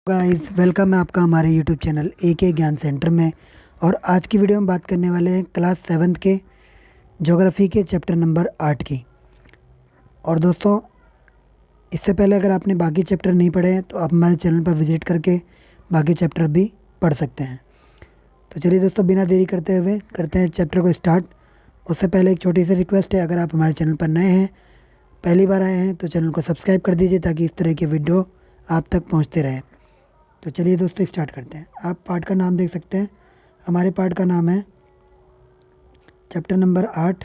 Guys welcome है आपका हमारे यूट्यूब चैनल ए ज्ञान सेंटर में। और आज की वीडियो में बात करने वाले हैं क्लास 7th के ज्योग्राफी के चैप्टर नंबर 8 की। और दोस्तों, इससे पहले अगर आपने बाकी चैप्टर नहीं पढ़े हैं तो आप हमारे चैनल पर विजिट करके बाकी चैप्टर भी पढ़ सकते हैं। तो चलिए दोस्तों, बिना देरी करते हुए करते हैं चैप्टर को स्टार्ट। उससे पहले एक छोटी सी रिक्वेस्ट है, अगर आप हमारे चैनल पर नए हैं, पहली बार आए हैं, तो चैनल को सब्सक्राइब कर दीजिए ताकि इस तरह के वीडियो आप तक पहुँचते रहे। तो चलिए दोस्तों, स्टार्ट करते हैं। आप पार्ट का नाम देख सकते हैं। हमारे पार्ट का नाम है चैप्टर नंबर 8,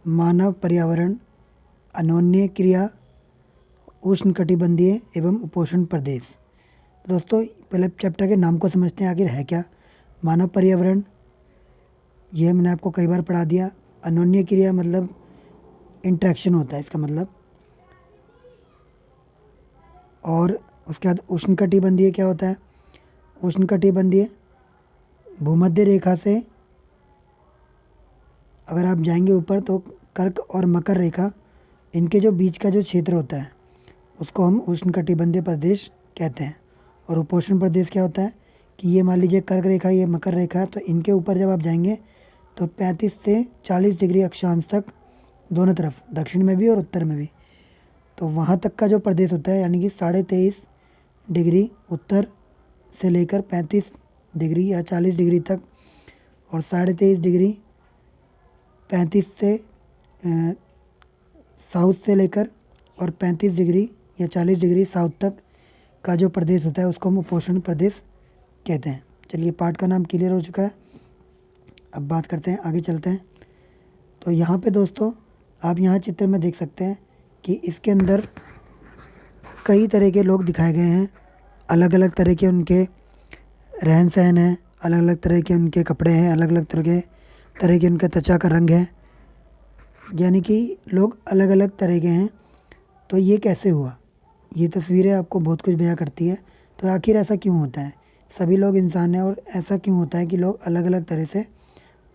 मानव पर्यावरण, अन्योन्य क्रिया, उष्णकटिबंधीय एवं उपोष्ण प्रदेश। दोस्तों, पहले चैप्टर के नाम को समझते हैं, आखिर है क्या। मानव पर्यावरण, यह मैंने आपको कई बार पढ़ा दिया। अन्योन्य क्रिया मतलब इंटरेक्शन होता है इसका मतलब। और उसके बाद उष्णकटिबंधीय क्या होता है। उष्णकटिबंधीय भूमध्य रेखा से अगर आप जाएंगे ऊपर तो कर्क और मकर रेखा, इनके जो बीच का जो क्षेत्र होता है उसको हम उष्णकटिबंधीय प्रदेश कहते हैं। और उपोष्ण प्रदेश क्या होता है कि ये मान लीजिए कर्क रेखा, ये मकर रेखा, तो इनके ऊपर जब आप जाएंगे तो 35 से 40 डिग्री अक्षांश तक, दोनों तरफ, दक्षिण में भी और उत्तर में भी, तो वहाँ तक का जो प्रदेश होता है, यानी कि 23.5 डिग्री उत्तर से लेकर 35 डिग्री या 40 डिग्री तक, और 23.5 डिग्री 35 से साउथ से लेकर और 35 डिग्री या 40 डिग्री साउथ तक का जो प्रदेश होता है उसको हम उपोष्ण प्रदेश कहते हैं। चलिए, पार्ट का नाम क्लियर हो चुका है। अब बात करते हैं, आगे चलते हैं। तो यहाँ पे दोस्तों, आप यहाँ चित्र में देख सकते हैं कि इसके अंदर कई तरह के लोग दिखाए गए हैं। अलग अलग तरह के उनके रहन सहन है, अलग अलग तरह के उनके कपड़े हैं, अलग अलग तरह के उनका त्वचा का रंग है, यानी कि लोग अलग अलग तरह के हैं। तो ये कैसे हुआ, ये तस्वीरें आपको बहुत कुछ बयां करती है। तो आखिर ऐसा क्यों होता है, सभी लोग इंसान हैं और ऐसा क्यों होता है कि लोग अलग अलग तरह से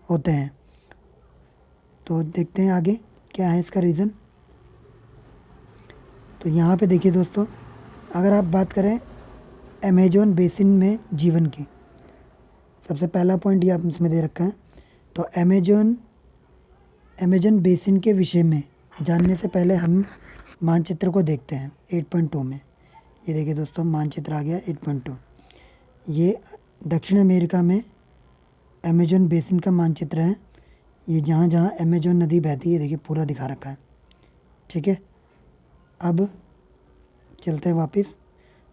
होते हैं। तो देखते हैं आगे क्या है इसका रीज़न। तो यहाँ पे देखिए दोस्तों, अगर आप बात करें अमेजोन बेसिन में जीवन की, सबसे पहला पॉइंट ये आप इसमें दे रखा है। तो अमेजन बेसिन के विषय में जानने से पहले हम मानचित्र को देखते हैं 8.2 में। ये देखिए दोस्तों, मानचित्र आ गया 8.2। ये दक्षिण अमेरिका में अमेजन बेसिन का मानचित्र है। ये जहाँ जहाँ अमेजन नदी बहती है, देखिए पूरा दिखा रखा है। ठीक है, अब चलते हैं वापस।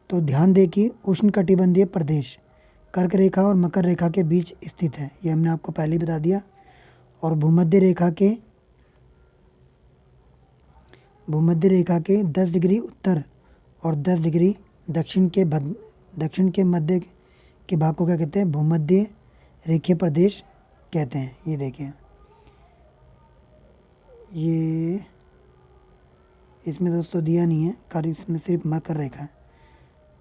तो ध्यान दें कि उष्णकटिबंधीय प्रदेश कर्क रेखा और मकर रेखा के बीच स्थित है, ये हमने आपको पहले ही बता दिया। और भूमध्य रेखा के 10 डिग्री उत्तर और 10 डिग्री दक्षिण के मध्य के भाग को क्या कहते हैं, भूमध्य रेखीय प्रदेश कहते हैं। ये देखिए, ये इसमें दोस्तों दिया नहीं है कार्य, इसमें सिर्फ मकर रेखा है।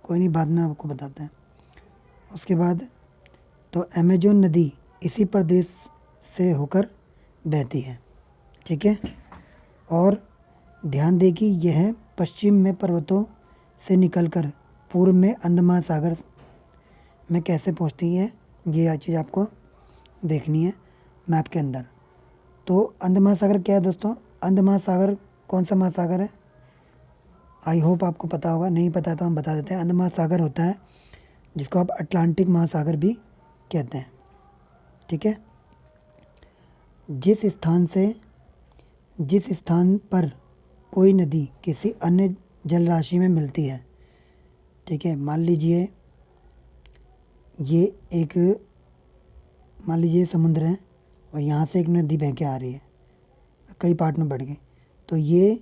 कोई नहीं, बाद में आपको बताते हैं। उसके बाद तो अमेजोन नदी इसी प्रदेश से होकर बहती है। ठीक है, और ध्यान दें कि यह पश्चिम में पर्वतों से निकलकर पूर्व में अंध महासागर में कैसे पहुंचती है, ये चीज़ आपको देखनी है मैप के अंदर। तो अंध महासागर क्या है दोस्तों, अंध महासागर कौन सा महासागर है, आई होप आपको पता होगा। नहीं पता तो हम बता देते हैं। अंध महासागर होता है जिसको आप अटलांटिक महासागर भी कहते हैं। ठीक है, जिस स्थान पर कोई नदी किसी अन्य जल राशि में मिलती है, ठीक है, मान लीजिए समुद्र है और यहाँ से एक नदी बह के आ रही है, कई पार्ट में बढ़ गई, तो ये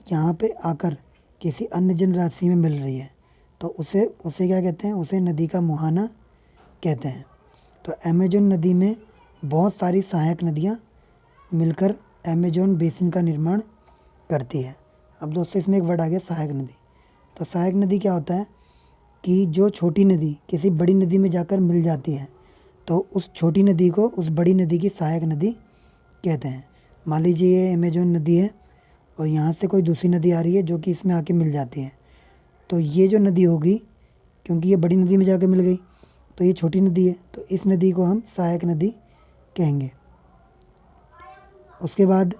यहाँ पे आकर किसी अन्य जल राशि में मिल रही है, तो उसे क्या कहते हैं, उसे नदी का मुहाना कहते हैं। तो अमेजन नदी में बहुत सारी सहायक नदियाँ मिलकर अमेजन बेसिन का निर्माण करती है। अब दोस्तों, इसमें एक वर्ड आ गया, सहायक नदी। तो सहायक नदी क्या होता है कि जो छोटी नदी किसी बड़ी नदी में जाकर मिल जाती है, तो उस छोटी नदी को उस बड़ी नदी की सहायक नदी कहते हैं। मान लीजिए ये अमेजन नदी है और यहाँ से कोई दूसरी नदी आ रही है जो कि इसमें आके मिल जाती है, तो ये जो नदी होगी, क्योंकि ये बड़ी नदी में जाके मिल गई, तो ये छोटी नदी है, तो इस नदी को हम सहायक नदी कहेंगे। उसके बाद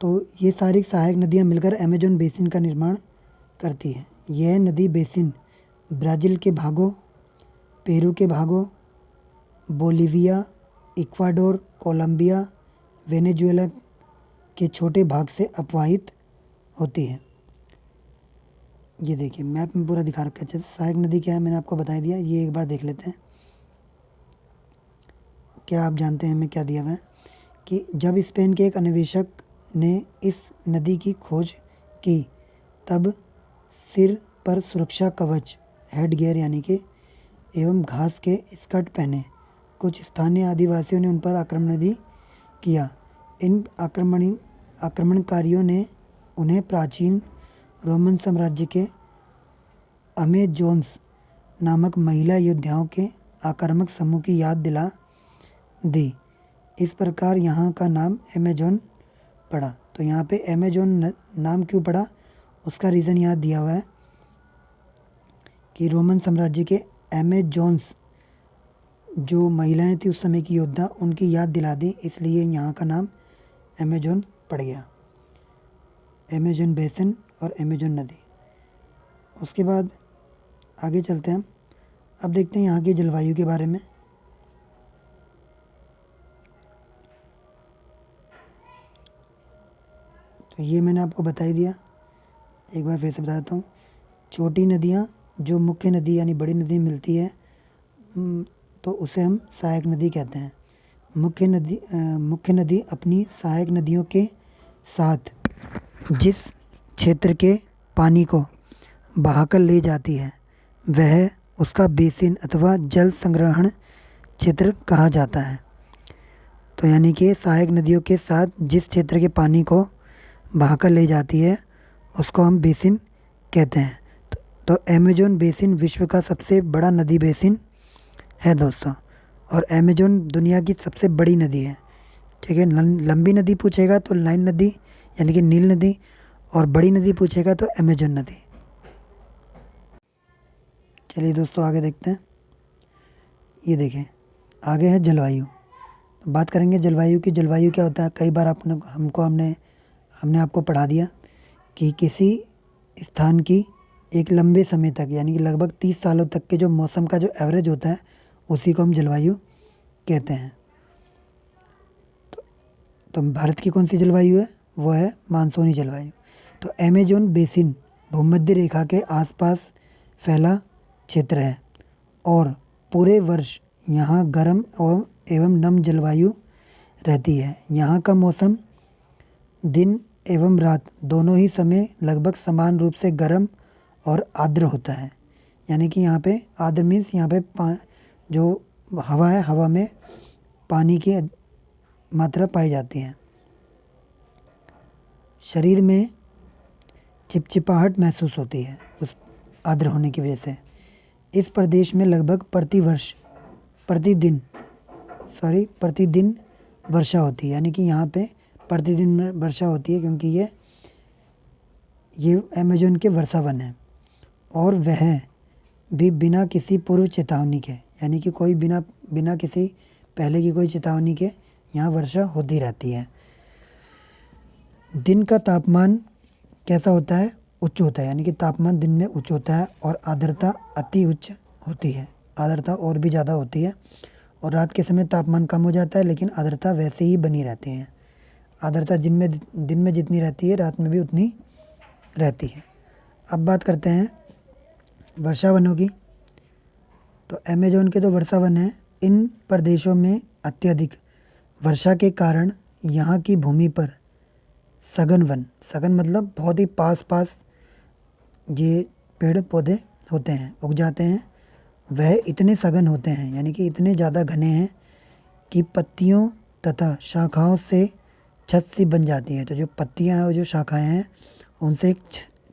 तो ये सारी सहायक नदियाँ मिलकर अमेजोन बेसिन का निर्माण करती है। यह नदी बेसिन ब्राज़ील के भागों, पेरू के भागों, बोलिविया, इक्वाडोर, कोलंबिया, वेनेजुएला के छोटे भाग से अपवाहित होती है। ये देखिए मैप में पूरा दिखा रखा है। जैसे सहायक नदी क्या है मैंने आपको बता दिया, ये एक बार देख लेते हैं। क्या आप जानते हैं मैं क्या दिया हुआ है कि जब स्पेन के एक अन्वेषक ने इस नदी की खोज की, तब सिर पर सुरक्षा कवच, हेड गियर यानी कि एवं घास के स्कर्ट पहने कुछ स्थानीय आदिवासियों ने उन पर आक्रमण भी किया। इन आक्रमणकारियों ने उन्हें प्राचीन रोमन साम्राज्य के अमेजोन्स नामक महिला योद्धाओं के आक्रामक समूह की याद दिला दी। इस प्रकार यहाँ का नाम अमेजोन पड़ा। तो यहाँ पे अमेजोन नाम क्यों पड़ा, उसका रीज़न यहाँ दिया हुआ है कि रोमन साम्राज्य के अमेजोन्स जो महिलाएं थी उस समय की योद्धा, उनकी याद दिला दी, इसलिए यहाँ का नाम अमेजोन पड़ गया। अमेजोन बेसिन और अमेजोन नदी। उसके बाद आगे चलते हैं। अब देखते हैं यहाँ की जलवायु के बारे में। तो ये मैंने आपको बता ही दिया, एक बार फिर से बता देता हूँ। छोटी नदियाँ जो मुख्य नदी यानी बड़ी नदी मिलती है, तो उसे हम सहायक नदी कहते हैं। मुख्य नदी अपनी सहायक नदियों के साथ जिस क्षेत्र के पानी को बहाकर ले जाती है वह उसका बेसिन अथवा जल संग्रहण क्षेत्र कहा जाता है। तो यानी कि सहायक नदियों के साथ जिस क्षेत्र के पानी को बहाकर ले जाती है उसको हम बेसिन कहते हैं। तो अमेजोन बेसिन विश्व का सबसे बड़ा नदी बेसिन है दोस्तों, और अमेजोन दुनिया की सबसे बड़ी नदी है। ठीक है, लंबी नदी पूछेगा तो नाइल नदी यानी कि नील नदी, और बड़ी नदी पूछेगा तो अमेजोन नदी। चलिए दोस्तों आगे देखते हैं। ये देखें आगे है जलवायु। बात करेंगे जलवायु की। जलवायु क्या होता है, कई बार हमने आपको पढ़ा दिया कि किसी स्थान की एक लंबे समय तक यानी कि लगभग 30 सालों तक के जो मौसम का जो एवरेज होता है उसी को हम जलवायु कहते हैं। तो भारत की कौन सी जलवायु है, वो है मानसूनी जलवायु। तो अमेजोन बेसिन भूमध्य रेखा के आसपास फैला क्षेत्र है और पूरे वर्ष यहाँ गर्म एवं नम जलवायु रहती है। यहाँ का मौसम दिन एवं रात दोनों ही समय लगभग समान रूप से गर्म और आर्द्र होता है। यानी कि यहाँ पे आर्द्र मीन्स यहाँ पे जो हवा है, हवा में पानी की मात्रा पाई जाती है। शरीर में चिपचिपाहट महसूस होती है उस आर्द्र होने की वजह से। इस प्रदेश में लगभग प्रतिदिन वर्षा होती है। यानी कि यहाँ पे प्रतिदिन वर्षा होती है क्योंकि ये अमेजोन के वर्षावन है, और वह भी बिना किसी पूर्व चेतावनी के, यानी कि कोई बिना किसी पहले की कोई चेतावनी के यहाँ वर्षा होती रहती है। दिन का तापमान कैसा होता है, उच्च होता है। यानी कि तापमान दिन में उच्च होता है और आर्द्रता अति उच्च होती है, आर्द्रता और भी ज़्यादा होती है। और रात के समय तापमान कम हो जाता है लेकिन आर्द्रता वैसे ही बनी रहती है। आर्द्रता दिन में जितनी रहती है रात में भी उतनी रहती है। अब बात करते हैं वर्षावनों की। तो अमेजोन के तो वर्षावन हैं। इन प्रदेशों में अत्यधिक वर्षा के कारण यहाँ की भूमि पर सघन मतलब बहुत ही पास ये पेड़ पौधे होते हैं, उग जाते हैं। वह इतने सघन होते हैं यानी कि इतने ज़्यादा घने हैं कि पत्तियों तथा शाखाओं से छत सी बन जाती है। तो जो पत्तियां हैं और जो शाखाएं हैं उनसे एक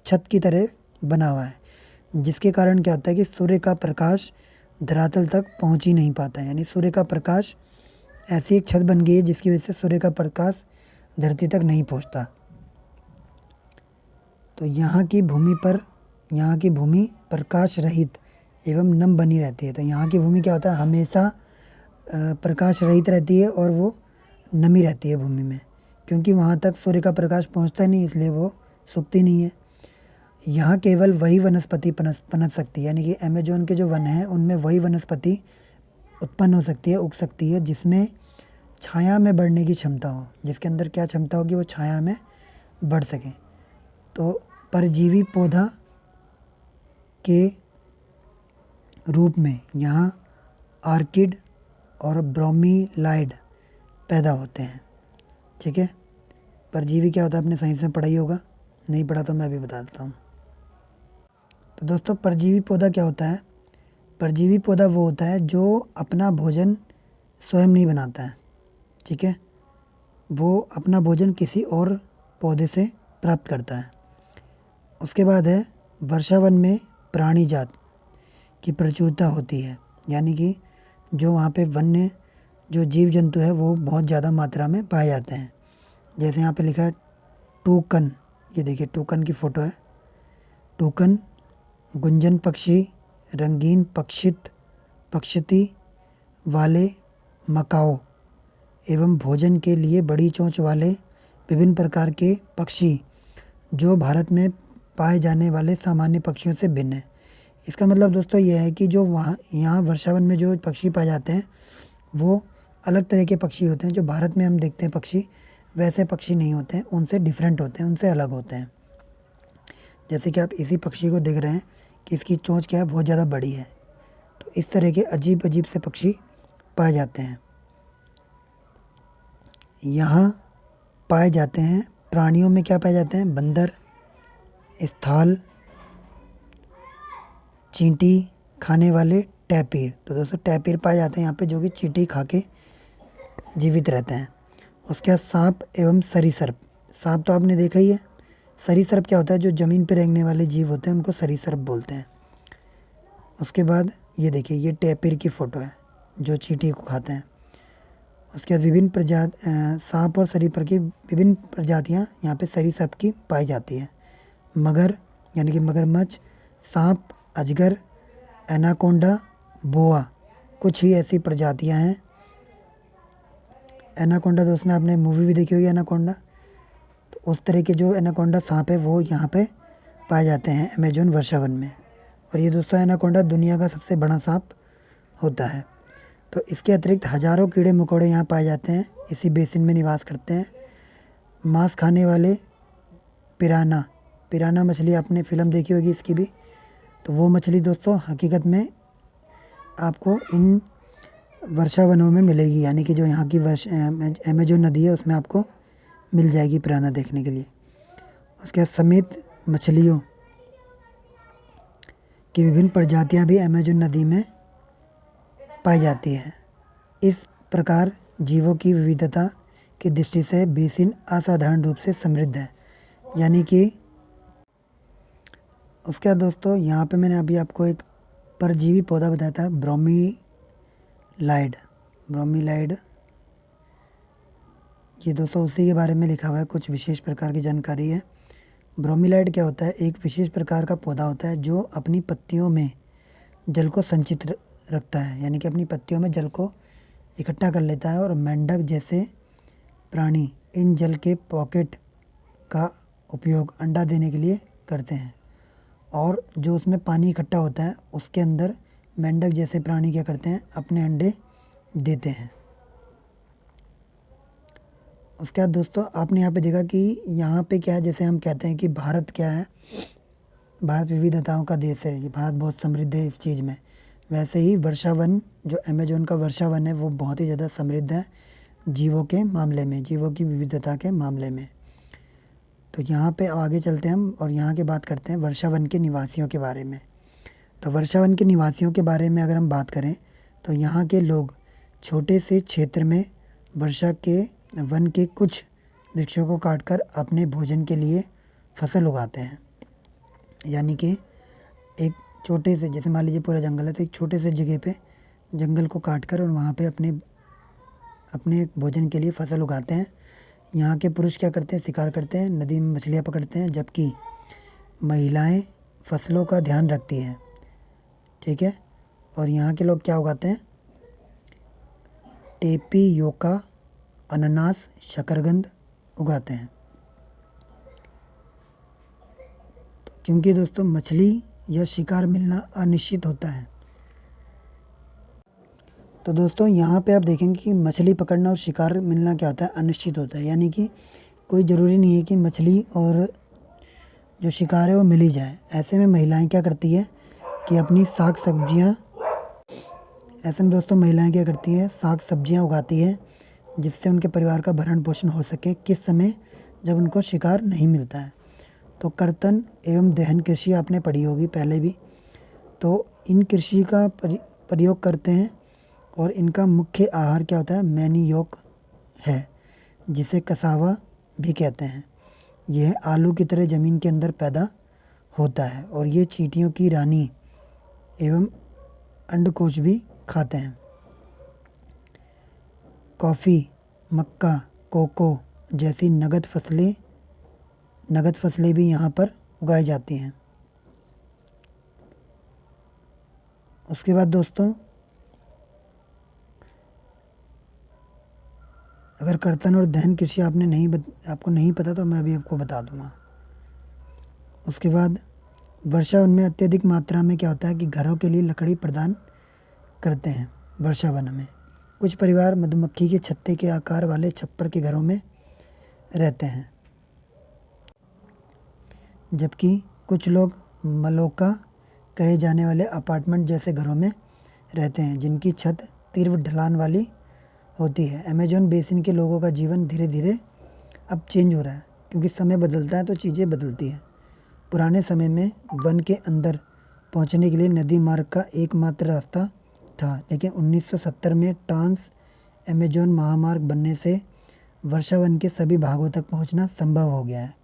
छत की तरह बना हुआ है, जिसके कारण क्या होता है कि सूर्य का प्रकाश धरातल तक पहुंच ही नहीं पाता है। यानी सूर्य का प्रकाश ऐसी एक छत बन गई है जिसकी वजह से सूर्य का प्रकाश धरती तक नहीं पहुंचता। तो यहाँ की भूमि प्रकाश रहित एवं नम बनी रहती है। तो यहाँ की भूमि क्या होता है, हमेशा प्रकाश रहित रहती है और वो नमी रहती है भूमि में, क्योंकि वहाँ तक सूर्य का प्रकाश पहुँचता नहीं, इसलिए वो सूखती नहीं है। यहाँ केवल वही वनस्पति पनप सकती है, यानी कि अमेजोन के जो वन हैं उनमें वही वनस्पति उत्पन्न हो सकती है, उग सकती है, जिसमें छाया में बढ़ने की क्षमता हो, जिसके अंदर क्या क्षमता होगी, वो छाया में बढ़ सके। तो परजीवी पौधा के रूप में यहाँ आर्किड और ब्रोमीलाइड पैदा होते हैं। ठीक है, परजीवी क्या होता है आपने साइंस में पढ़ा ही होगा, नहीं पढ़ा तो मैं अभी बता देता हूँ। तो दोस्तों परजीवी पौधा क्या होता है, परजीवी पौधा वो होता है जो अपना भोजन स्वयं नहीं बनाता है। ठीक है, वो अपना भोजन किसी और पौधे से प्राप्त करता है। उसके बाद है वर्षावन में प्राणी जात की प्रचुरता होती है, यानी कि जो वहाँ पे वन्य जो जीव जंतु है वो बहुत ज़्यादा मात्रा में पाए जाते हैं। जैसे यहाँ पे लिखा है टूकन, ये देखिए टूकन की फ़ोटो है। टूकन गुंजन पक्षी, रंगीन पक्षती वाले मकाओ एवं भोजन के लिए बड़ी चोंच वाले विभिन्न प्रकार के पक्षी जो भारत में पाए जाने वाले सामान्य पक्षियों से भिन्न है। इसका मतलब दोस्तों ये है कि जो यहाँ वर्षावन में जो पक्षी पाए जाते हैं वो अलग तरह के पक्षी होते हैं। जो भारत में हम देखते हैं पक्षी, वैसे पक्षी नहीं होते हैं, उनसे डिफरेंट होते हैं, उनसे अलग होते हैं। जैसे कि आप इसी पक्षी को देख रहे हैं कि इसकी चोंच क्या है, बहुत ज़्यादा बड़ी है। तो इस तरह के अजीब अजीब से पक्षी पाए जाते हैं। यहाँ पाए जाते हैं प्राणियों में क्या पाए जाते हैं, बंदर, स्थाल, चींटी खाने वाले टैपीर। तो दोस्तों टैपीर पाए जाते हैं यहाँ पे, जो कि चींटी खा के जीवित रहते हैं। उसके बाद सांप एवं सरीसृप। सांप तो आपने देखा ही है। सरीसृप क्या होता है, जो ज़मीन पर रेंगने वाले जीव होते हैं उनको सरीसृप बोलते हैं। उसके बाद ये देखिए ये टैपीर की फ़ोटो है जो चींटी को खाते हैं। उसके बाद विभिन्न सांप और सरीसृप की विभिन्न प्रजातियाँ यहाँ पे सरीसृप की पाई जाती है। मगर यानी कि मगरमच्छ, सांप, अजगर, एनाकोंडा, बोआ कुछ ही ऐसी प्रजातियां हैं। एनाकोंडा दोस्तों ने आपने मूवी भी देखी होगी एनाकोंडा, तो उस तरह के जो एनाकोंडा सांप है वो यहाँ पे पाए जाते हैं अमेजोन वर्षावन में। और ये दोस्तों एनाकोंडा दुनिया का सबसे बड़ा सांप होता है। तो इसके अतिरिक्त हज़ारों कीड़े मकोड़े यहाँ पाए जाते हैं, इसी बेसिन में निवास करते हैं। मांस खाने वाले पिराना मछली आपने फ़िल्म देखी होगी इसकी भी। तो वो मछली दोस्तों हकीकत में आपको इन वर्षावनों में मिलेगी, यानी कि जो यहाँ की अमेजोन नदी है उसमें आपको मिल जाएगी पिराना देखने के लिए। उसके बाद समेत मछलियों की विभिन्न प्रजातियाँ भी अमेजोन नदी में पाई जाती है। इस प्रकार जीवों की विविधता की दृष्टि से बेसिन असाधारण रूप से समृद्ध है, यानी कि उसके बाद दोस्तों यहाँ पे मैंने अभी आपको एक परजीवी पौधा बताया था, ब्रोमीलाइड। ये दोस्तों उसी के बारे में लिखा हुआ है, कुछ विशेष प्रकार की जानकारी है। ब्रोमीलाइड क्या होता है, एक विशेष प्रकार का पौधा होता है जो अपनी पत्तियों में जल को संचित रखता है, यानी कि अपनी पत्तियों में जल को इकट्ठा कर लेता है। और मेंढक जैसे प्राणी इन जल के पॉकेट का उपयोग अंडा देने के लिए करते हैं। और जो उसमें पानी इकट्ठा होता है उसके अंदर मेंढक जैसे प्राणी क्या करते हैं, अपने अंडे देते हैं। उसके बाद दोस्तों आपने यहाँ पे देखा कि यहाँ पे क्या है, जैसे हम कहते हैं कि भारत क्या है, भारत विविधताओं का देश है, ये भारत बहुत समृद्ध है इस चीज़ में। वैसे ही वर्षावन जो अमेजोन का वर्षावन है वो बहुत ही ज़्यादा समृद्ध है जीवों के मामले में, जीवों की विविधता के मामले में। तो यहाँ पे आगे चलते हैं हम और यहाँ की बात करते हैं वर्षावन के निवासियों के बारे में। तो वर्षावन के निवासियों के बारे में अगर हम बात करें तो यहाँ के लोग छोटे से क्षेत्र में वर्षा के वन के कुछ वृक्षों को काटकर अपने भोजन के लिए फसल उगाते हैं। यानी कि एक छोटे से, जैसे मान लीजिए पूरा जंगल है तो एक छोटे से जगह पे जंगल को काटकर और वहाँ पे अपने भोजन के लिए फसल उगाते हैं। यहाँ के पुरुष क्या करते हैं, शिकार करते हैं, नदी में मछलियाँ पकड़ते हैं, जबकि महिलाएं फसलों का ध्यान रखती हैं, ठीक है। और यहाँ के लोग क्या उगाते हैं? टेपियोका, अनानास, शकरकंद उगाते हैं। तो क्योंकि दोस्तों मछली या शिकार मिलना अनिश्चित होता है। तो दोस्तों यहाँ पे आप देखेंगे कि मछली पकड़ना और शिकार मिलना क्या होता है? अनिश्चित होता है। यानी कि कोई ज़रूरी नहीं है कि मछली और जो शिकार है वो मिल ही जाए। ऐसे में महिलाएं क्या करती है कि अपनी साग सब्जियाँ ऐसे में दोस्तों महिलाएं क्या करती हैं? साग सब्जियाँ उगाती है, जिससे उनके परिवार का भरण पोषण हो सके। किस समय? जब उनको शिकार नहीं मिलता है। तो कर्तन एवं दहन कृषि आपने पढ़ी होगी पहले भी। तो इन कृषि का प्रयोग करते हैं और इनका मुख्य आहार क्या होता है? मैनीयोक है, जिसे कसावा भी कहते हैं। यह आलू की तरह ज़मीन के अंदर पैदा होता है और ये चींटियों की रानी एवं अंडकोश भी खाते हैं। कॉफ़ी, मक्का, कोको जैसी नगद फसलें भी यहाँ पर उगाई जाती हैं। उसके बाद दोस्तों अगर कर्तन और दहन कृषि आपको नहीं पता तो मैं अभी आपको बता दूंगा। उसके बाद वर्षा वन में अत्यधिक मात्रा में क्या होता है कि घरों के लिए लकड़ी प्रदान करते हैं। वर्षा वन में कुछ परिवार मधुमक्खी के छत्ते के आकार वाले छप्पर के घरों में रहते हैं, जबकि कुछ लोग मलोका कहे जाने वाले अपार्टमेंट जैसे घरों में रहते हैं, जिनकी छत तीव्र ढलान वाली होती है। अमेजोन बेसिन के लोगों का जीवन धीरे धीरे अब चेंज हो रहा है, क्योंकि समय बदलता है तो चीज़ें बदलती हैं। पुराने समय में वन के अंदर पहुंचने के लिए नदी मार्ग का एकमात्र रास्ता था, लेकिन 1970 में ट्रांस अमेजोन महामार्ग बनने से वर्षा वन के सभी भागों तक पहुंचना संभव हो गया है।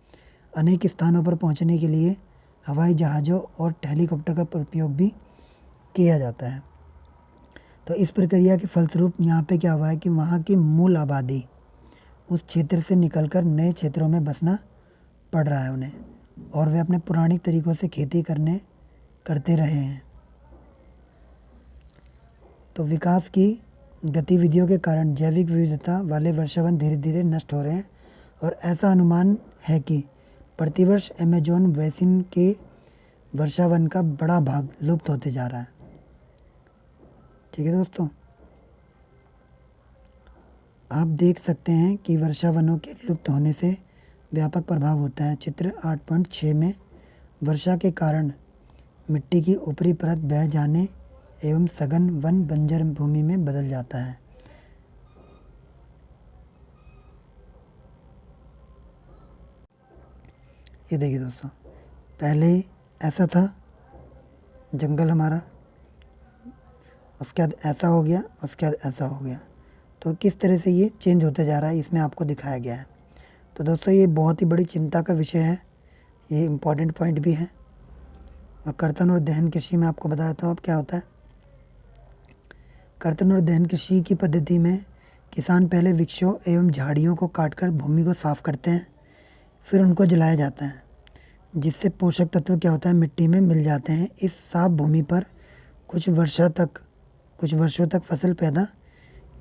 अनेक स्थानों पर पहुंचने के लिए हवाई जहाज़ों और हेलीकॉप्टर का उपयोग भी किया जाता है। तो इस प्रक्रिया के फलस्वरूप यहाँ पे क्या हुआ है कि वहाँ की मूल आबादी उस क्षेत्र से निकलकर नए क्षेत्रों में बसना पड़ रहा है उन्हें, और वे अपने पुराने तरीक़ों से खेती करते रहे हैं। तो विकास की गतिविधियों के कारण जैविक विविधता वाले वर्षावन धीरे धीरे नष्ट हो रहे हैं, और ऐसा अनुमान है कि प्रतिवर्ष अमेजोन बेसिन के वर्षावन का बड़ा भाग लुप्त होते जा रहा है। ठीक है दोस्तों, आप देख सकते हैं कि वर्षावनों के लुप्त होने से व्यापक प्रभाव होता है। चित्र 8.6 में वर्षा के कारण मिट्टी की ऊपरी परत बह जाने एवं सघन वन बंजर भूमि में बदल जाता है। ये देखिए दोस्तों, पहले ऐसा था जंगल हमारा, उसके बाद ऐसा हो गया, उसके बाद ऐसा हो गया। तो किस तरह से ये चेंज होते जा रहा है इसमें आपको दिखाया गया है। तो दोस्तों ये बहुत ही बड़ी चिंता का विषय है, ये इम्पॉर्टेंट पॉइंट भी है। और कर्तन और दहन कृषि में आपको बताता हूँ अब क्या होता है। कर्तन और दहन कृषि की पद्धति में किसान पहले वृक्षों एवं झाड़ियों को काटकर भूमि को साफ करते हैं, फिर उनको जलाया जाता है, जिससे पोषक तत्व क्या होता है मिट्टी में मिल जाते हैं। इस साफ भूमि पर कुछ वर्षों तक फसल पैदा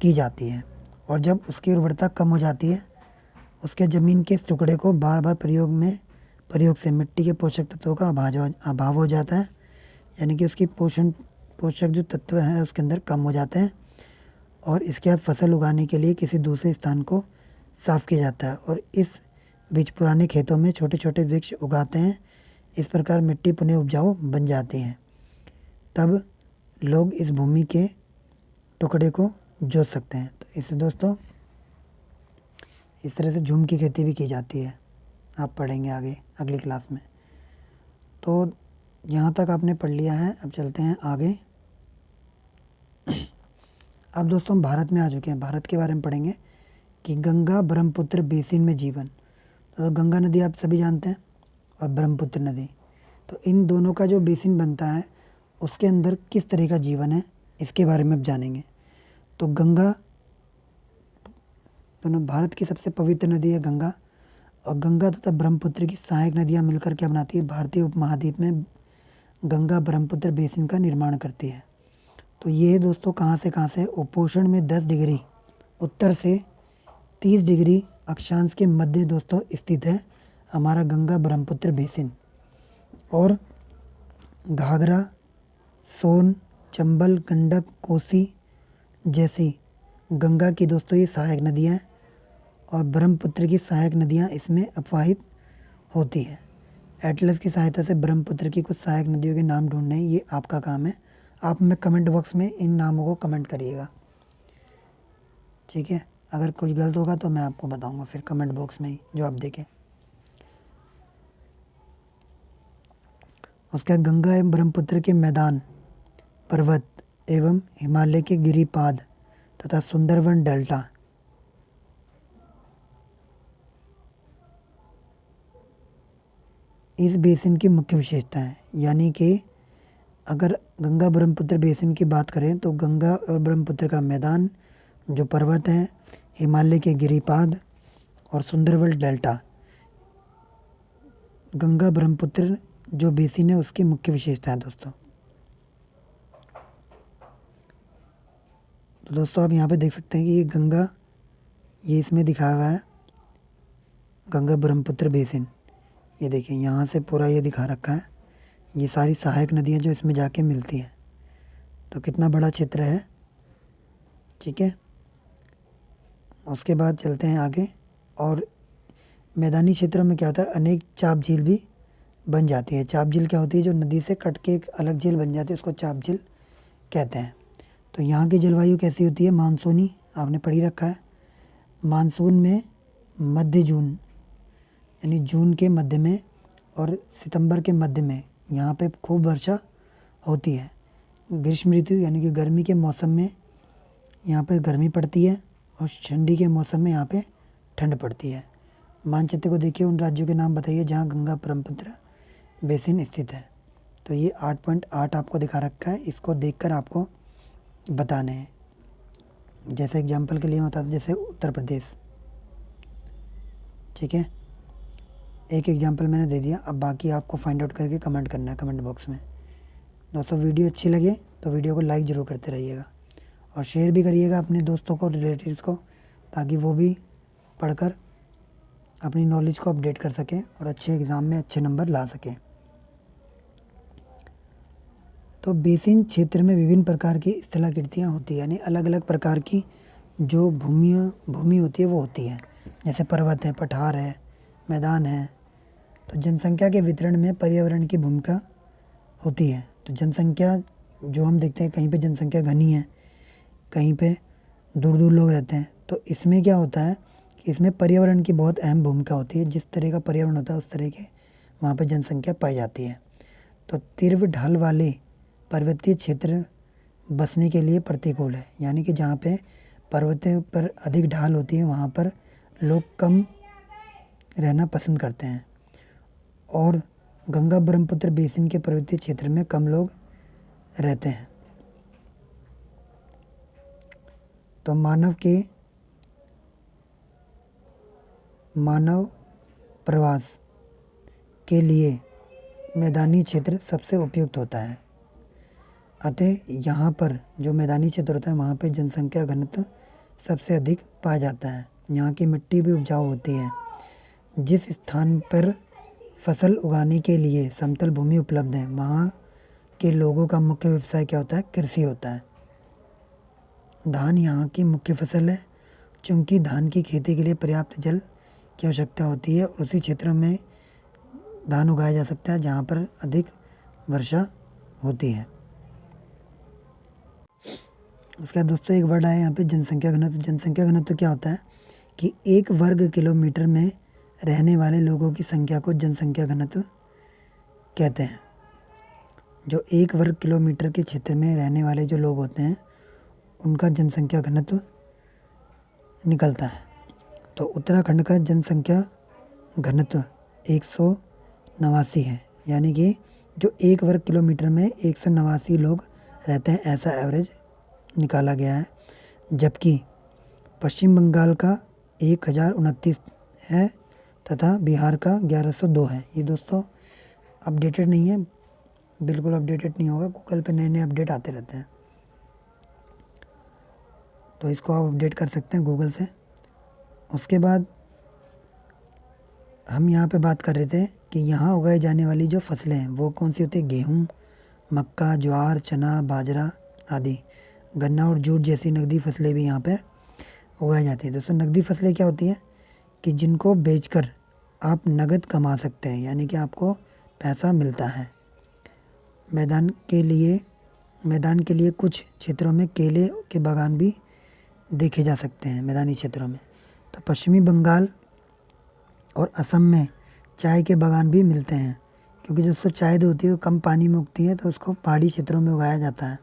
की जाती है, और जब उसकी उर्वरता कम हो जाती है, उसके ज़मीन के इस टुकड़े को बार बार प्रयोग से मिट्टी के पोषक तत्वों का अभाव हो जाता है। यानी कि उसकी पोषक जो तत्व हैं उसके अंदर कम हो जाते हैं, और इसके बाद फसल उगाने के लिए किसी दूसरे स्थान को साफ़ किया जाता है, और इस बीच पुराने खेतों में छोटे छोटे वृक्ष उगाते हैं। इस प्रकार मिट्टी पुनः उपजाऊ बन जाती है। तब लोग इस भूमि के टुकड़े को जोत सकते हैं। तो इससे दोस्तों इस तरह से झूम की खेती भी की जाती है, आप पढ़ेंगे आगे अगली क्लास में। तो यहाँ तक आपने पढ़ लिया है, अब चलते हैं आगे। अब दोस्तों हम भारत में आ चुके हैं। भारत के बारे में पढ़ेंगे कि गंगा ब्रह्मपुत्र बेसिन में जीवन। तो गंगा नदी आप सभी जानते हैं, और ब्रह्मपुत्र नदी, तो इन दोनों का जो बेसिन बनता है उसके अंदर किस तरह का जीवन है इसके बारे में अब जानेंगे। तो गंगा भारत की सबसे पवित्र नदी है गंगा, और गंगा तथा ब्रह्मपुत्र की सहायक नदियाँ मिलकर क्या बनाती है, भारतीय उपमहाद्वीप में गंगा ब्रह्मपुत्र बेसिन का निर्माण करती है। तो ये दोस्तों कहाँ से उपोषण में 10 डिग्री उत्तर से 30 डिग्री अक्षांश के मध्य दोस्तों स्थित है हमारा गंगा ब्रह्मपुत्र बेसिन। और घाघरा, सोन, चंबल, गंडक, कोसी जैसी गंगा की दोस्तों ये सहायक नदियाँ हैं और ब्रह्मपुत्र की सहायक नदियाँ इसमें अपवाहित होती है। एटलस की सहायता से ब्रह्मपुत्र की कुछ सहायक नदियों के नाम ढूंढने, ये आपका काम है। आप में कमेंट बॉक्स में इन नामों को कमेंट करिएगा, ठीक है। अगर कुछ गलत होगा तो मैं आपको बताऊंगा फिर कमेंट बॉक्स में ही, जो आप देखें। उसके बाद गंगा एवं ब्रह्मपुत्र के मैदान, पर्वत एवं हिमालय के गिरिपाद तथा सुंदरवन डेल्टा इस बेसिन की मुख्य विशेषता है। यानी कि अगर गंगा ब्रह्मपुत्र बेसिन की बात करें तो गंगा और ब्रह्मपुत्र का मैदान, जो पर्वत हैं, हिमालय के गिरिपाद और सुंदरवन डेल्टा, गंगा ब्रह्मपुत्र जो बेसिन है उसकी मुख्य विशेषता है दोस्तों। तो दोस्तों आप यहाँ पे देख सकते हैं कि ये गंगा, ये इसमें दिखाया हुआ है गंगा ब्रह्मपुत्र बेसिन। ये देखिए यहाँ से पूरा ये दिखा रखा है, ये सारी सहायक नदियाँ जो इसमें जाके मिलती हैं। तो कितना बड़ा क्षेत्र है, ठीक है। उसके बाद चलते हैं आगे। और मैदानी क्षेत्रों में क्या होता है, अनेक चाप झील भी बन जाती है। चाप झील क्या होती है, जो नदी से कट के एक अलग झील बन जाती है, उसको चाप झील कहते हैं। तो यहाँ की जलवायु कैसी होती है, मानसूनी, आपने पढ़ी रखा है। मानसून में मध्य जून यानी जून के मध्य में और सितंबर के मध्य में यहाँ पे खूब वर्षा होती है। ग्रीष्म ऋतु यानी कि गर्मी के मौसम में यहाँ पे गर्मी पड़ती है और ठंडी के मौसम में यहाँ पे ठंड पड़ती है। मानचित्र को देखिए, उन राज्यों के नाम बताइए जहाँ गंगा ब्रह्मपुत्र बेसिन स्थित है। तो ये 8.8 आपको दिखा रखा है, इसको देखकर आपको बताने हैं। जैसे एग्जांपल के लिए मैं बता दूँ, जैसे उत्तर प्रदेश, ठीक है। एक एग्जांपल मैंने दे दिया, अब बाकी आपको फाइंड आउट करके कमेंट करना है कमेंट बॉक्स में। दोस्तों वीडियो अच्छी लगे तो वीडियो को लाइक ज़रूर करते रहिएगा और शेयर भी करिएगा अपने दोस्तों को, रिलेटिव्स को, ताकि वो भी पढ़कर अपनी नॉलेज को अपडेट कर सकें और अच्छे एग्ज़ाम में अच्छे नंबर ला सकें। तो बेसिन क्षेत्र में विभिन्न प्रकार की स्थलाकृतियाँ होती है, यानी अलग अलग प्रकार की जो भूमि होती है वो होती है। जैसे पर्वत है, पठार है, मैदान है। तो जनसंख्या के वितरण में पर्यावरण की भूमिका होती है। तो जनसंख्या जो हम देखते हैं, कहीं पे जनसंख्या घनी है, कहीं पे दूर दूर लोग रहते हैं। तो इसमें क्या होता है कि इसमें पर्यावरण की बहुत अहम भूमिका होती है। जिस तरह का पर्यावरण होता है उस तरह के वहाँ पे जनसंख्या पाई जाती है। तो तीव्र ढाल वाले पर्वतीय क्षेत्र बसने के लिए प्रतिकूल है, यानी कि जहाँ पे पर्वतों पर अधिक ढाल होती है वहाँ पर लोग कम रहना पसंद करते हैं। और गंगा ब्रह्मपुत्र बेसिन के पर्वतीय क्षेत्र में कम लोग रहते हैं। तो मानव प्रवास के लिए मैदानी क्षेत्र सबसे उपयुक्त होता है। अतः यहाँ पर जो मैदानी क्षेत्र होता है वहाँ पे जनसंख्या घनत्व सबसे अधिक पाया जाता है। यहाँ की मिट्टी भी उपजाऊ होती है। जिस स्थान पर फसल उगाने के लिए समतल भूमि उपलब्ध है वहाँ के लोगों का मुख्य व्यवसाय क्या होता है, कृषि होता है। धान यहाँ की मुख्य फसल है। चूँकि धान की खेती के लिए पर्याप्त जल की आवश्यकता होती है और उसी क्षेत्र में धान उगाया जा सकता है जहाँ पर अधिक वर्षा होती है। उसके बाद दोस्तों एक वर्ड आया यहाँ पे, जनसंख्या घनत्व। जनसंख्या घनत्व क्या होता है कि 1 वर्ग किलोमीटर में रहने वाले लोगों की संख्या को जनसंख्या घनत्व कहते हैं। जो 1 वर्ग किलोमीटर के क्षेत्र में रहने वाले जो लोग होते हैं उनका जनसंख्या घनत्व निकलता है। तो उत्तराखंड का जनसंख्या घनत्व 189 है, यानी कि जो 1 वर्ग किलोमीटर में 189 लोग रहते हैं, ऐसा एवरेज निकाला गया है। जबकि पश्चिम बंगाल का 1029 है तथा बिहार का 1102 है। ये दोस्तों अपडेटेड नहीं है, बिल्कुल अपडेटेड नहीं होगा, गूगल पे नए नए अपडेट आते रहते हैं, तो इसको आप अपडेट कर सकते हैं गूगल से। उसके बाद हम यहाँ पे बात कर रहे थे कि यहाँ उगाई जाने वाली जो फसलें हैं वो कौन सी होती है। गेहूँ, मक्का, ज्वार, चना, बाजरा आदि। गन्ना और जूट जैसी नकदी फसलें भी यहाँ पर उगाई जाती है। दोस्तों नकदी फसलें क्या होती हैं कि जिनको बेचकर आप नगद कमा सकते हैं, यानी कि आपको पैसा मिलता है। मैदान के लिए कुछ क्षेत्रों में केले के बागान भी देखे जा सकते हैं मैदानी क्षेत्रों में। तो पश्चिमी बंगाल और असम में चाय के बागान भी मिलते हैं, क्योंकि दोस्तों चाय जो होती है वो कम पानी में उगती है, तो उसको पहाड़ी क्षेत्रों में उगाया जाता है।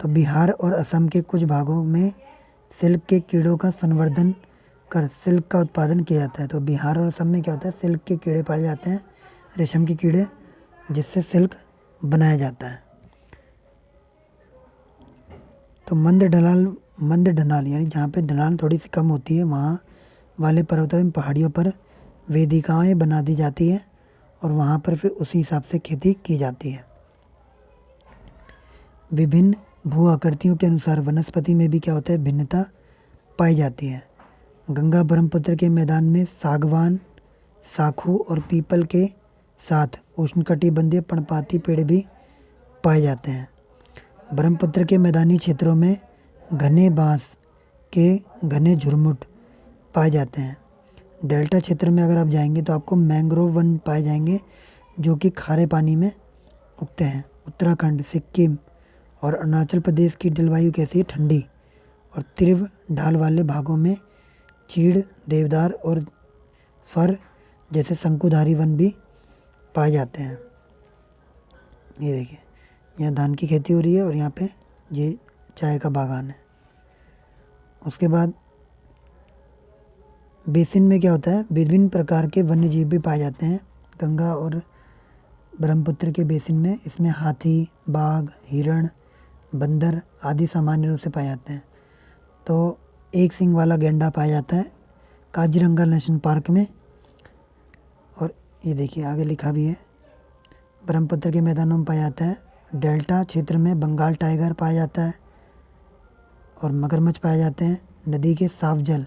तो बिहार और असम के कुछ भागों में सिल्क के कीड़ों का संवर्धन कर सिल्क का उत्पादन किया जाता है। तो बिहार और असम में क्या होता है, सिल्क के कीड़े पाए जाते हैं, रेशम के कीड़े, जिससे सिल्क बनाया जाता है। तो मंद ढलान यानी जहाँ पे ढलान थोड़ी सी कम होती है, वहाँ वाले पर्वतों एवं पहाड़ियों पर वेदिकाएं बना दी जाती है और वहाँ पर फिर उसी हिसाब से खेती की जाती है। विभिन्न भू आकृतियों के अनुसार वनस्पति में भी क्या होता है, भिन्नता पाई जाती है। गंगा ब्रह्मपुत्र के मैदान में सागवान, साखू और पीपल के साथ उष्णकटिबंधीय पर्णपाती पेड़ भी पाए जाते हैं। ब्रह्मपुत्र के मैदानी क्षेत्रों में घने बांस के घने झुरमुट पाए जाते हैं। डेल्टा क्षेत्र में अगर आप जाएंगे तो आपको मैंग्रोव वन पाए जाएंगे, जो कि खारे पानी में उगते हैं। उत्तराखंड, सिक्किम और अरुणाचल प्रदेश की जलवायु कैसी है, ठंडी, और तीव्र ढाल वाले भागों में चीड़, देवदार और फर जैसे शंकुधारी वन भी पाए जाते हैं। ये देखिए, यहाँ धान की खेती हो रही है और यहाँ पे ये चाय का बागान है। उसके बाद बेसिन में क्या होता है, विभिन्न प्रकार के वन्य जीव भी पाए जाते हैं गंगा और ब्रह्मपुत्र के बेसिन में। इसमें हाथी, बाघ, हिरण, बंदर आदि सामान्य रूप से पाए जाते हैं। तो एक सींग वाला गैंडा पाया जाता है काजीरंगा नेशनल पार्क में। और ये देखिए आगे लिखा भी है, ब्रह्मपुत्र के मैदानों में पाया जाता है। डेल्टा क्षेत्र में बंगाल टाइगर पाया जाता है और मगरमच्छ पाए जाते हैं। नदी के साफ जल,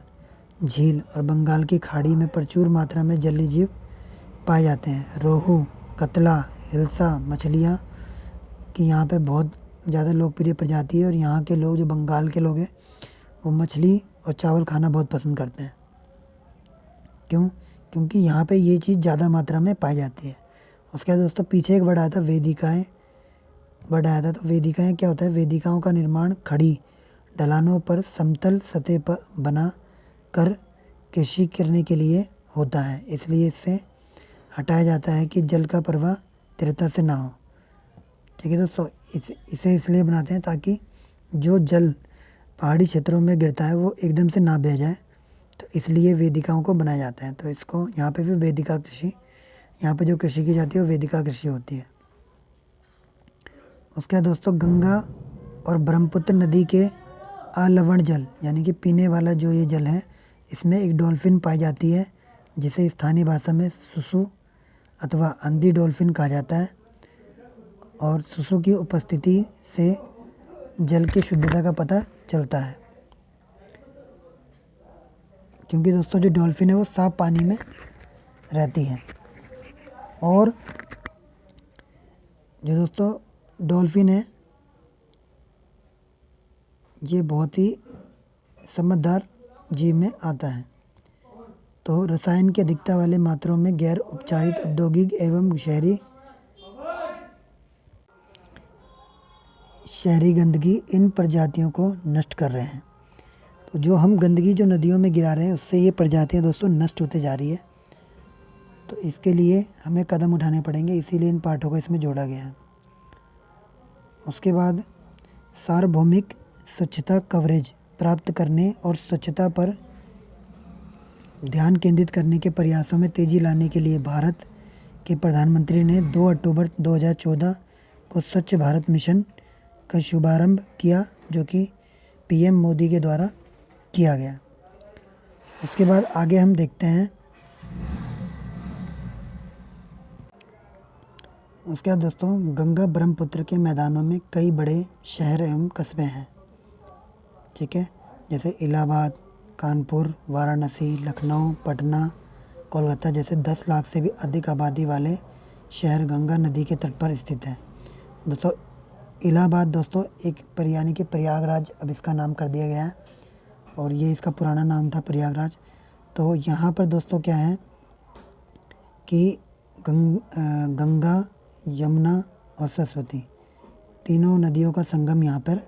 झील और बंगाल की खाड़ी में प्रचुर मात्रा में जलीय जीव पाए जाते हैं। रोहू, कतला, हिल्सा मछलियाँ की यहाँ पे बहुत ज़्यादा लोकप्रिय प्रजाति है, और यहाँ के लोग, जो बंगाल के लोग हैं, वो मछली और चावल खाना बहुत पसंद करते हैं। क्यों? क्योंकि यहाँ पे ये चीज़ ज़्यादा मात्रा में पाई जाती है। उसके बाद दोस्तों पीछे एक वर्ड आया था वेदिकाएँ, वर्ड आया था। तो वेदिकाएँ क्या होता है, वेदिकाओं का निर्माण खड़ी ढलानों पर समतल सतह पर बना कर कृषि करने के लिए होता है, इसलिए इससे हटाया जाता है कि जल का प्रवाह तीव्रता से ना हो। ठीक है दोस्तों, इसे इसलिए बनाते हैं ताकि जो जल पहाड़ी क्षेत्रों में गिरता है वो एकदम से ना बह जाए, तो इसलिए वेदिकाओं को बनाया जाता है। तो इसको यहाँ पे भी वेदिका कृषि, यहाँ पे जो कृषि की जाती है वो वेदिका कृषि होती है। उसके बाद दोस्तों गंगा और ब्रह्मपुत्र नदी के अलवण जल यानी कि पीने वाला जो ये जल है, इसमें एक डॉल्फिन पाई जाती है जिसे स्थानीय भाषा में सुसु अथवा अंधी डॉल्फिन कहा जाता है। और सुसु की उपस्थिति से जल की शुद्धता का पता चलता है, क्योंकि दोस्तों जो डॉल्फिन है वो साफ पानी में रहती है। और जो दोस्तों डॉल्फिन है ये बहुत ही समझदार जीव में आता है। तो रसायन की अधिकता वाले मात्रों में गैर उपचारित औद्योगिक एवं शहरी गंदगी इन प्रजातियों को नष्ट कर रहे हैं। तो जो हम गंदगी जो नदियों में गिरा रहे हैं उससे ये प्रजातियां दोस्तों नष्ट होते जा रही है। तो इसके लिए हमें कदम उठाने पड़ेंगे, इसीलिए इन पाठों को इसमें जोड़ा गया है। उसके बाद सार्वभौमिक स्वच्छता कवरेज प्राप्त करने और स्वच्छता पर ध्यान केंद्रित करने के प्रयासों में तेज़ी लाने के लिए भारत के प्रधानमंत्री ने 2 अक्टूबर 2014 को स्वच्छ भारत मिशन का शुभारंभ किया, जो कि पीएम मोदी के द्वारा किया गया। उसके बाद आगे हम देखते हैं उसके बाद दोस्तों गंगा ब्रह्मपुत्र के मैदानों में कई बड़े शहर एवं कस्बे हैं, ठीक है, जैसे इलाहाबाद, कानपुर, वाराणसी, लखनऊ, पटना, कोलकाता जैसे 10 लाख से भी अधिक आबादी वाले शहर गंगा नदी के तट पर स्थित हैं। दोस्तों इलाहाबाद दोस्तों एक यानी कि प्रयागराज अब इसका नाम कर दिया गया है, और ये इसका पुराना नाम था प्रयागराज। तो यहाँ पर दोस्तों क्या है कि गंगा, यमुना और सरस्वती तीनों नदियों का संगम यहाँ पर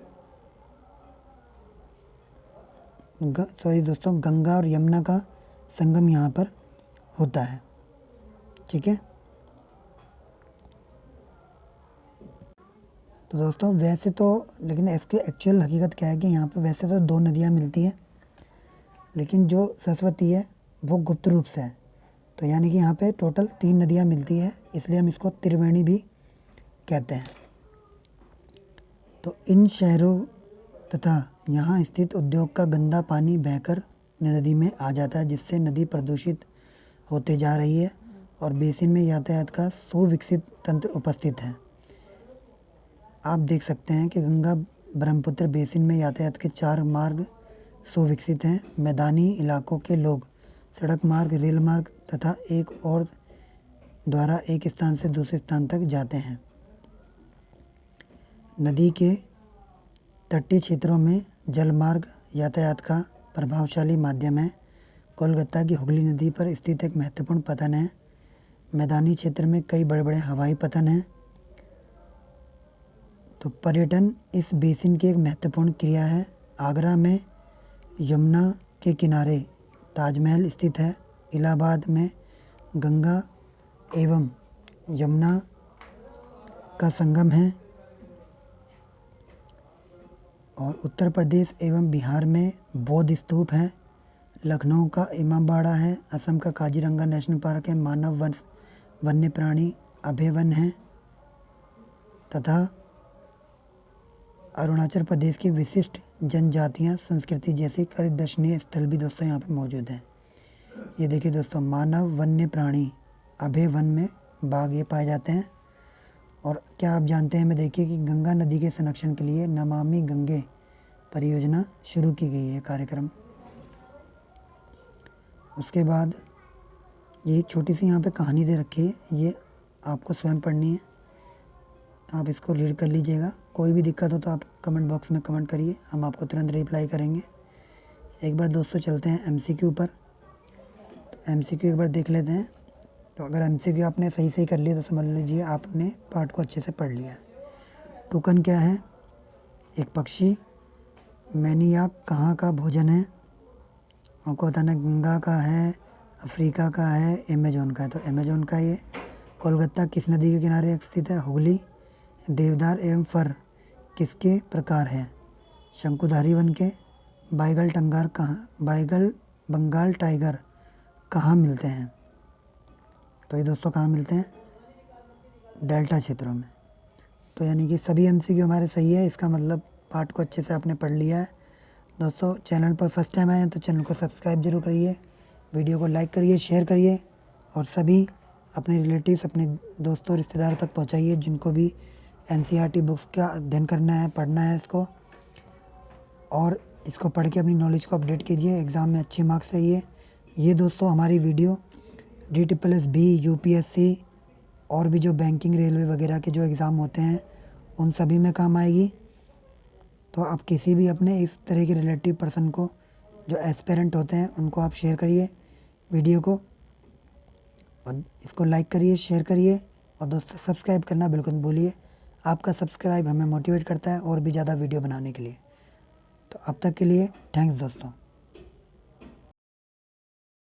दोस्तों गंगा और यमुना का संगम यहाँ पर होता है, ठीक है। तो दोस्तों वैसे तो लेकिन इसकी एक्चुअल हकीकत क्या है कि यहाँ पर वैसे तो 2 नदियाँ मिलती हैं, लेकिन जो सरस्वती है वो गुप्त रूप से है। तो यानी कि यहाँ पे टोटल 3 नदियाँ मिलती है, इसलिए हम इसको त्रिवेणी भी कहते हैं। तो इन शहरों तथा यहाँ स्थित उद्योग का गंदा पानी बहकर नदी में आ जाता है, जिससे नदी प्रदूषित होते जा रही है और बेसिन में यातायात का सुविकसित तंत्र उपस्थित है। आप देख सकते हैं कि गंगा ब्रह्मपुत्र बेसिन में यातायात के 4 मार्ग सुविकसित हैं। मैदानी इलाकों के लोग सड़क मार्ग, रेल मार्ग तथा एक और द्वारा एक स्थान से दूसरे स्थान तक जाते हैं। नदी के तटीय क्षेत्रों में जलमार्ग यातायात का प्रभावशाली माध्यम है। कोलकाता की हुगली नदी पर स्थित एक महत्वपूर्ण पतन है। मैदानी क्षेत्र में कई बड़े बड़े हवाई पतन हैं। तो पर्यटन इस बेसिन की एक महत्वपूर्ण क्रिया है। आगरा में यमुना के किनारे ताजमहल स्थित है। इलाहाबाद में गंगा एवं यमुना का संगम है, और उत्तर प्रदेश एवं बिहार में बौद्ध स्तूप है। लखनऊ का इमामबाड़ा है। असम का काजीरंगा नेशनल पार्क है। मानव वन्य प्राणी अभयारण्य है, तथा अरुणाचल प्रदेश की विशिष्ट जनजातियां संस्कृति जैसे कई दर्शनीय स्थल भी दोस्तों यहाँ पे मौजूद हैं। ये देखिए दोस्तों, मानव वन्य प्राणी अभयारण्य में बाघ ये पाए जाते हैं। और क्या आप जानते हैं में देखिए कि गंगा नदी के संरक्षण के लिए नमामि गंगे परियोजना शुरू की गई है कार्यक्रम। उसके बाद ये एक छोटी सी यहाँ पे कहानी दे रखी है, ये आपको स्वयं पढ़नी है, आप इसको रीड कर लीजिएगा। कोई भी दिक्कत हो तो आप कमेंट बॉक्स में कमेंट करिए, हम आपको तुरंत रिप्लाई करेंगे। एक बार दोस्तों चलते हैं एमसीक्यू पर। तो एमसीक्यू एक बार देख लेते हैं। तो अगर एमसीक्यू आपने सही कर लिया तो समझ लीजिए आपने पार्ट को अच्छे से पढ़ लिया है। टोकन क्या है? एक पक्षी। मैनियाक कहाँ का भोजन है? आपको बताना है गंगा का है, अफ्रीका का है, अमेजोन का है। तो अमेजोन का ये। कोलकाता किस नदी के किनारे स्थित है? हुगली। देवदार एवं फर किसके प्रकार है? शंकुधारी वन के। बाइगल बंगाल टाइगर कहाँ मिलते हैं? तो ये दोस्तों कहाँ मिलते हैं? डेल्टा क्षेत्रों में। तो यानी कि सभी एमसीक्यू हमारे सही है, इसका मतलब पार्ट को अच्छे से आपने पढ़ लिया है। दोस्तों चैनल पर फर्स्ट टाइम आए हैं तो चैनल को सब्सक्राइब जरूर करिए, वीडियो को लाइक करिए, शेयर करिए, और सभी अपने रिलेटिव्स, अपने दोस्तों, रिश्तेदारों तक पहुंचाइए जिनको भी एनसीईआरटी बुक्स का अध्ययन करना है, पढ़ना है इसको, और इसको पढ़ के अपनी नॉलेज को अपडेट कीजिए, एग्ज़ाम में अच्छे मार्क्स चाहिए। ये दोस्तों हमारी वीडियो DSSB, UPSC और भी जो बैंकिंग, रेलवे वगैरह के जो एग्ज़ाम होते हैं उन सभी में काम आएगी। तो आप किसी भी अपने इस तरह के रिलेटिव पर्सन को, जो एस्पिरेंट होते हैं, उनको आप शेयर करिए वीडियो को, और इसको लाइक करिए, शेयर करिए, और दोस्तों सब्सक्राइब करना बिल्कुल मत भूलिए। आपका सब्सक्राइब हमें मोटिवेट करता है और भी ज़्यादा वीडियो बनाने के लिए। तो अब तक के लिए थैंक्स दोस्तों।